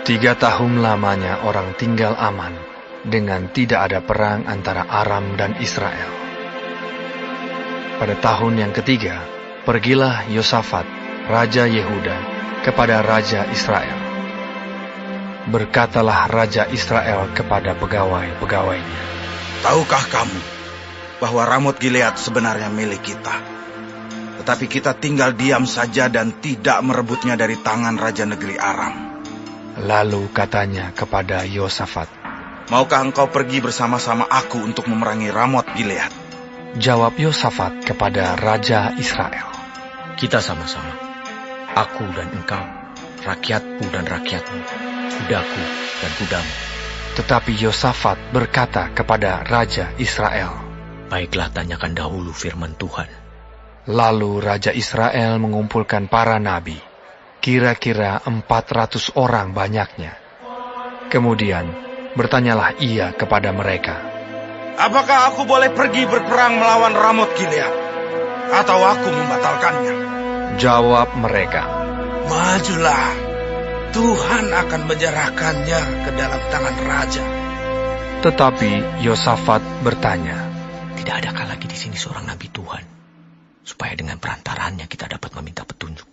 3 tahun lamanya orang tinggal aman, dengan tidak ada perang antara Aram dan Israel. Pada tahun yang ketiga, pergilah Yosafat, Raja Yehuda, kepada Raja Israel. Berkatalah Raja Israel kepada pegawai-pegawainya, "Tahukah kamu bahwa Ramot Gilead sebenarnya milik kita? Tetapi kita tinggal diam saja dan tidak merebutnya dari tangan Raja Negeri Aram." Lalu katanya kepada Yosafat, "Maukah engkau pergi bersama-sama aku untuk memerangi Ramot Gilead?" Jawab Yosafat kepada Raja Israel, "Kita sama-sama, aku dan engkau, rakyatku dan rakyatmu, kudaku dan kudamu." Tetapi Yosafat berkata kepada Raja Israel, "Baiklah, tanyakan dahulu firman Tuhan." Lalu Raja Israel mengumpulkan para nabi, kira-kira 400 orang banyaknya. Kemudian bertanyalah ia kepada mereka, "Apakah aku boleh pergi berperang melawan Ramot Gilead, atau aku membatalkannya?" Jawab mereka, "Majulah, Tuhan akan menyerahkannya ke dalam tangan raja." Tetapi Yosafat bertanya, Tidak adakah lagi di sini seorang nabi Tuhan, supaya dengan perantaranya kita dapat meminta petunjuk?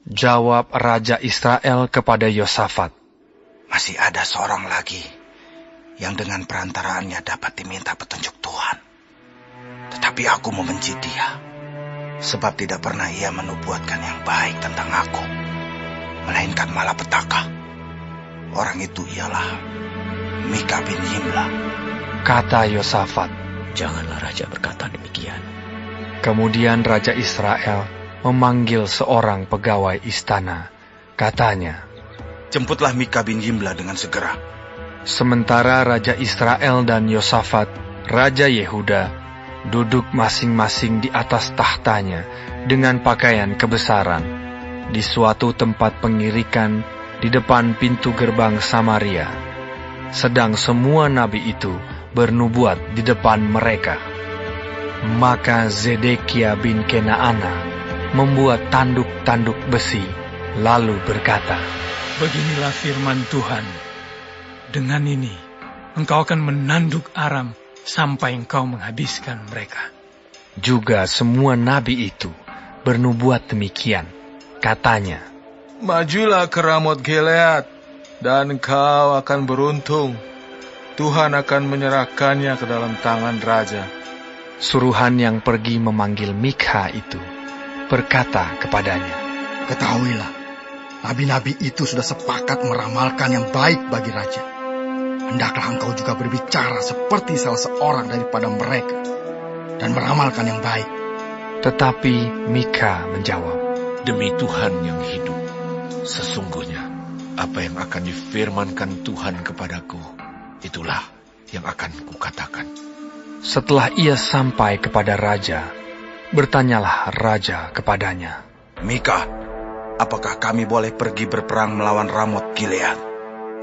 Jawab Raja Israel kepada Yosafat, "Masih ada seorang lagi yang dengan perantaraannya dapat diminta petunjuk Tuhan. Tetapi aku membenci dia, sebab tidak pernah ia menubuatkan yang baik tentang aku, melainkan malapetaka. Orang itu ialah Mika bin Yimla." kata Yosafat. Janganlah raja berkata demikian. Kemudian Raja Israel memanggil seorang pegawai istana. Katanya, "Jemputlah Mika bin Yimla dengan segera." sementara Raja Israel dan Yosafat, Raja Yehuda, duduk masing-masing di atas tahtanya dengan pakaian kebesaran di suatu tempat pengirikan di depan pintu gerbang Samaria. Sedang semua nabi itu bernubuat di depan mereka. Maka Zedekia bin Kenaana membuat tanduk-tanduk besi, lalu berkata, "Beginilah firman Tuhan. Dengan ini, engkau akan menanduk Aram sampai engkau menghabiskan mereka." Juga semua nabi itu bernubuat demikian. Katanya, "Majulah ke Ramot Gilead, dan engkau akan beruntung. Tuhan akan menyerahkannya ke dalam tangan raja." Suruhan yang pergi memanggil Mikha itu berkata kepadanya, "Ketahuilah, nabi-nabi itu sudah sepakat meramalkan yang baik bagi raja. Hendaklah engkau juga berbicara seperti salah seorang daripada mereka dan meramalkan yang baik." Tetapi Mikha menjawab, Demi Tuhan yang hidup, sesungguhnya apa yang akan difirmankan Tuhan kepadaku, itulah yang akan kukatakan. Setelah ia sampai kepada raja, bertanyalah raja kepadanya, "Mika, apakah kami boleh pergi berperang melawan Ramot Gilead,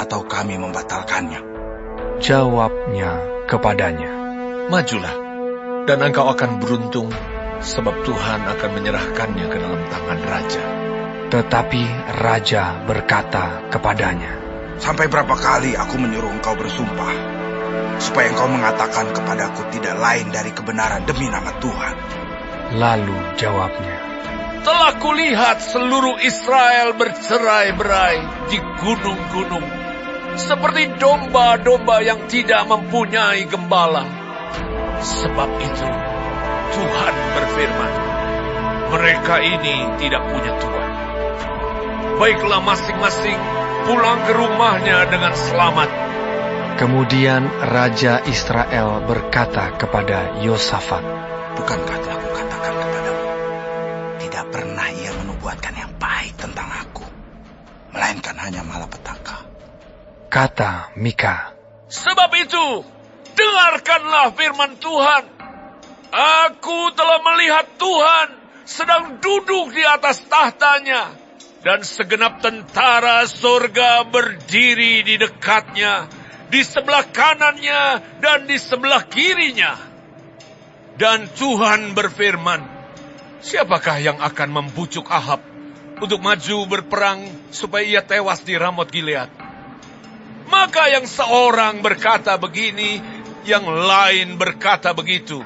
atau kami membatalkannya?" Jawabnya kepadanya, Majulah, dan engkau akan beruntung, sebab Tuhan akan menyerahkannya ke dalam tangan raja. Tetapi raja berkata kepadanya, "Sampai berapa kali aku menyuruh engkau bersumpah, supaya engkau mengatakan kepadaku tidak lain dari kebenaran demi nama Tuhan?" Lalu jawabnya, Telah kulihat seluruh Israel bercerai-berai di gunung-gunung, seperti domba-domba yang tidak mempunyai gembala. Sebab itu, Tuhan berfirman, mereka ini tidak punya Tuhan. Baiklah masing-masing pulang ke rumahnya dengan selamat. Kemudian Raja Israel berkata kepada Yosafat, "Bukankah telah kukatakan kepadamu, tidak pernah ia menubuatkan yang baik tentang aku, melainkan hanya malapetaka?" Kata Mikha, Sebab itu, dengarkanlah firman Tuhan. Aku telah melihat Tuhan sedang duduk di atas tahtanya, dan segenap tentara surga berdiri di dekatnya, di sebelah kanannya dan di sebelah kirinya. Dan Tuhan berfirman, siapakah yang akan membujuk Ahab untuk maju berperang supaya ia tewas di Ramot Gilead? Maka yang seorang berkata begini, yang lain berkata begitu.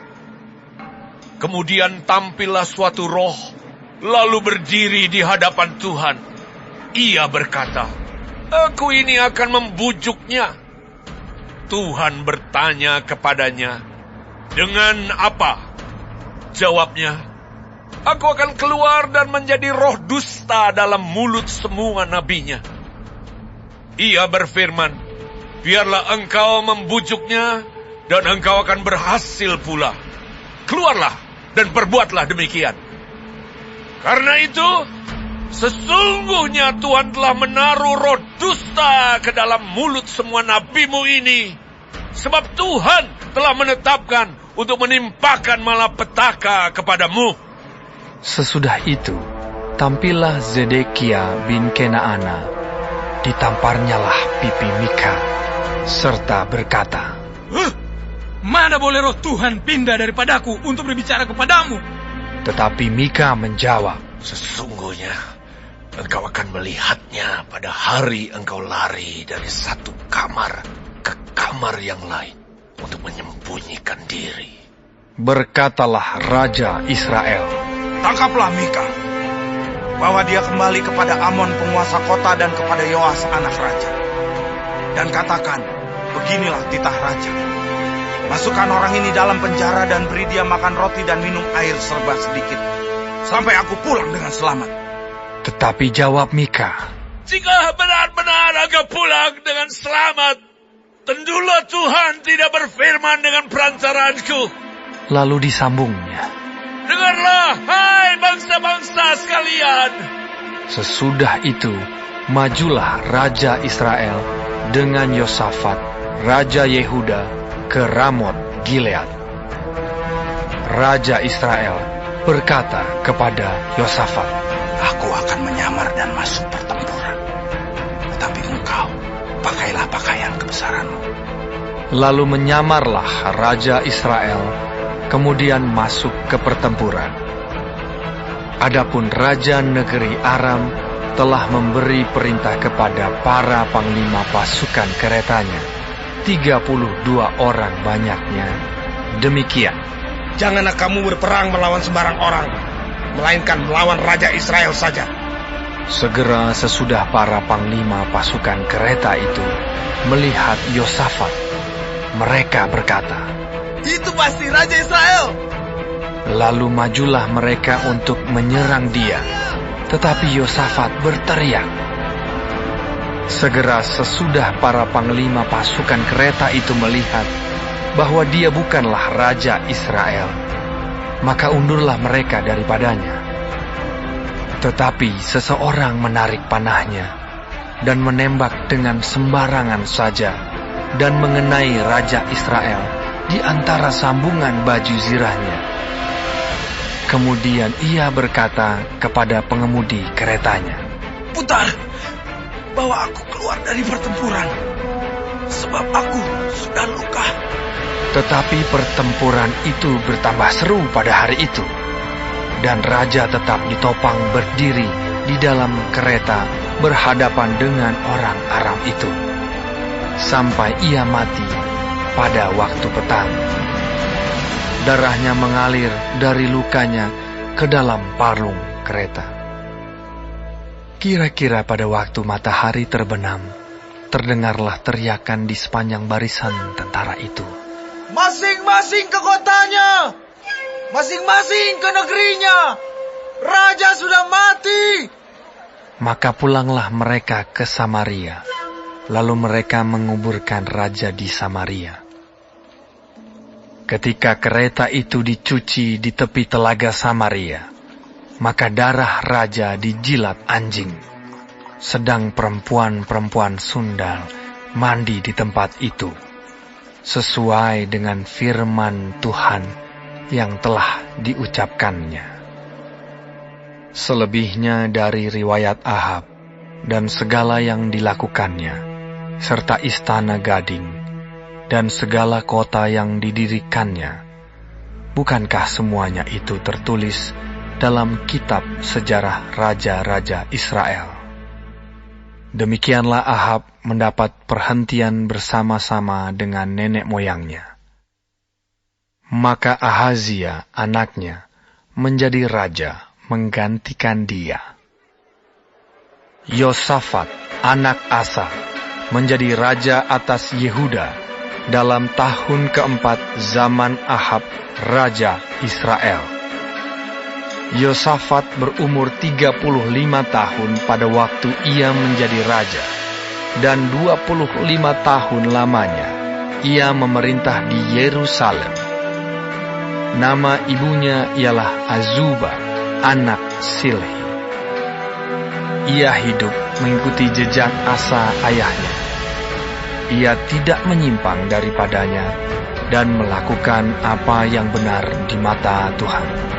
Kemudian tampillah suatu roh, lalu berdiri di hadapan Tuhan. Ia berkata, "Aku ini akan membujuknya." Tuhan bertanya kepadanya, "Dengan apa?" Jawabnya, "Aku akan keluar dan menjadi roh dusta dalam mulut semua nabinya." Ia berfirman, "Biarlah engkau membujuknya, dan engkau akan berhasil pula. Keluarlah dan perbuatlah demikian. Karena itu, sesungguhnya Tuhan telah menaruh roh dusta ke dalam mulut semua nabimu ini, sebab Tuhan telah menetapkan untuk menimpakan malapetaka kepadamu." Sesudah itu, tampillah Zedekia bin Kenaana. Ditamparnyalah pipi Mika, serta berkata, Mana boleh roh Tuhan pindah daripadaku untuk berbicara kepadamu? Tetapi Mika menjawab, "Sesungguhnya engkau akan melihatnya pada hari engkau lari dari satu kamar ke kamar yang lain untuk menyembunyikan diri." Berkatalah Raja Israel, Tangkaplah Mika, bawa dia kembali kepada Amon penguasa kota dan kepada Yoas anak raja. Dan katakan, beginilah titah raja. Masukkan orang ini dalam penjara dan beri dia makan roti dan minum air serba sedikit, sampai aku pulang dengan selamat. Tetapi jawab Mika, "Jika benar-benar engkau pulang dengan selamat, tentulah Tuhan tidak berfirman dengan perantaranku." Lalu disambungnya, "Dengarlah, hai bangsa-bangsa sekalian." Sesudah itu, majulah Raja Israel dengan Yosafat, Raja Yehuda, ke Ramot Gilead. Raja Israel berkata kepada Yosafat, Aku akan menyamar dan masuk pertempuran, tetapi engkau pakailah pakaian kebesaranmu. Lalu menyamarlah Raja Israel, kemudian masuk ke pertempuran. Adapun Raja negeri Aram telah memberi perintah kepada para panglima pasukan keretanya, 32 orang banyaknya. Demikian, Janganlah kamu berperang melawan sembarang orang, melainkan melawan Raja Israel saja. segera sesudah para panglima pasukan kereta itu melihat Yosafat, mereka berkata, Itu pasti Raja Israel. Lalu majulah mereka untuk menyerang dia. Tetapi Yosafat berteriak. Segera sesudah para panglima pasukan kereta itu melihat bahwa dia bukanlah Raja Israel, maka undurlah mereka daripadanya. Tetapi seseorang menarik panahnya dan menembak dengan sembarangan saja dan mengenai Raja Israel di antara sambungan baju zirahnya. Kemudian ia berkata kepada pengemudi keretanya, Putar, bawa aku keluar dari pertempuran, sebab aku sudah luka. Tetapi pertempuran itu bertambah seru pada hari itu, dan raja tetap ditopang berdiri di dalam kereta berhadapan dengan orang Aram itu, sampai ia mati pada waktu petang. Darahnya mengalir dari lukanya ke dalam palung kereta. Kira-kira pada waktu matahari terbenam, terdengarlah teriakan di sepanjang barisan tentara itu. Masing-masing ke kotanya, masing-masing ke negerinya. Raja sudah mati. Maka pulanglah mereka ke Samaria. Lalu mereka menguburkan raja di Samaria. Ketika kereta itu dicuci di tepi telaga Samaria, maka darah raja dijilat anjing. Sedang perempuan-perempuan sundal mandi di tempat itu, sesuai dengan firman Tuhan yang telah diucapkannya. Selebihnya dari riwayat Ahab dan segala yang dilakukannya, serta istana gading, dan segala kota yang didirikannya, bukankah semuanya itu tertulis dalam kitab sejarah raja-raja Israel? Demikianlah Ahab mendapat perhentian bersama-sama dengan nenek moyangnya. Maka Ahazia, anaknya, menjadi raja menggantikan dia. Yosafat, anak Asa, menjadi raja atas Yehuda dalam tahun keempat zaman Ahab, raja Israel. Yosafat berumur 35 tahun pada waktu ia menjadi raja, dan 25 tahun lamanya ia memerintah di Yerusalem. Nama ibunya ialah Azubah, anak Silhi. Ia hidup mengikuti jejak Asa ayahnya. Ia tidak menyimpang daripadanya dan melakukan apa yang benar di mata Tuhan.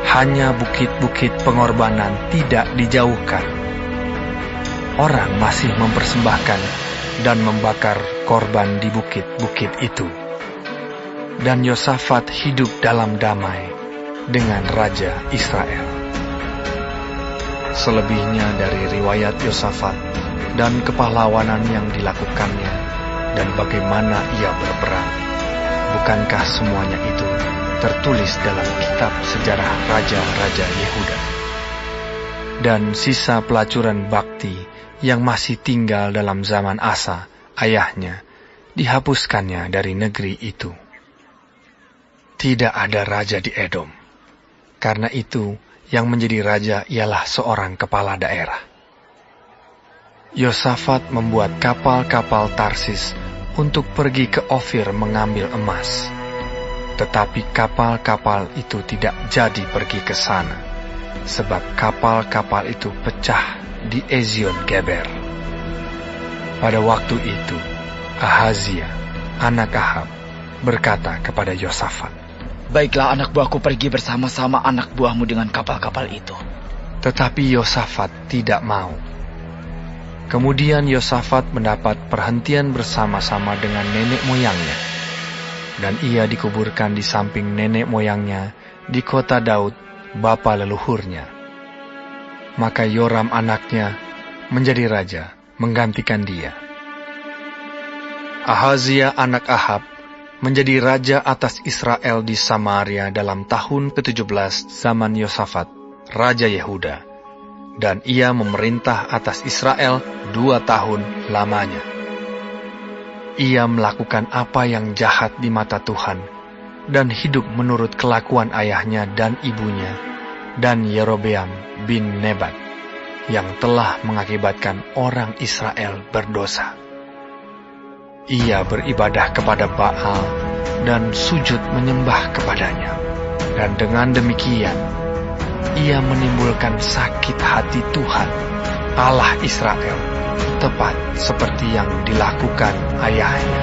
Hanya bukit-bukit pengorbanan tidak dijauhkan. Orang masih mempersembahkan dan membakar korban di bukit-bukit itu. Dan Yosafat hidup dalam damai dengan Raja Israel. Selebihnya dari riwayat Yosafat dan kepahlawanan yang dilakukannya dan bagaimana ia berperang, bukankah semuanya itu tertulis dalam kitab sejarah raja-raja Yehuda? Dan sisa pelacuran bakti yang masih tinggal dalam zaman Asa, ayahnya, dihapuskannya dari negeri itu. Tidak ada raja di Edom. Karena itu, yang menjadi raja ialah seorang kepala daerah. Yosafat membuat kapal-kapal Tarsis untuk pergi ke Ofir mengambil emas. Tetapi kapal-kapal itu tidak jadi pergi ke sana, sebab kapal-kapal itu pecah di Ezion Geber. Pada waktu itu, Ahazia, anak Ahab, berkata kepada Yosafat, "Baiklah, anak buahku pergi bersama-sama anak buahmu dengan kapal-kapal itu." Tetapi Yosafat tidak mau. Kemudian Yosafat mendapat perhentian bersama-sama dengan nenek moyangnya, dan ia dikuburkan di samping nenek moyangnya di kota Daud, bapa leluhurnya. Maka Yoram anaknya menjadi raja menggantikan dia. Ahazia anak Ahab menjadi raja atas Israel di Samaria dalam tahun ke-17 zaman Yosafat, raja Yehuda, dan ia memerintah atas Israel 2 tahun lamanya. Ia melakukan apa yang jahat di mata Tuhan, dan hidup menurut kelakuan ayahnya dan ibunya, dan Yerobeam bin Nebat, yang telah mengakibatkan orang Israel berdosa. Ia beribadah kepada Baal dan sujud menyembah kepadanya. Dan dengan demikian, ia menimbulkan sakit hati Tuhan, Allah Israel, tepat seperti yang dilakukan ayahnya.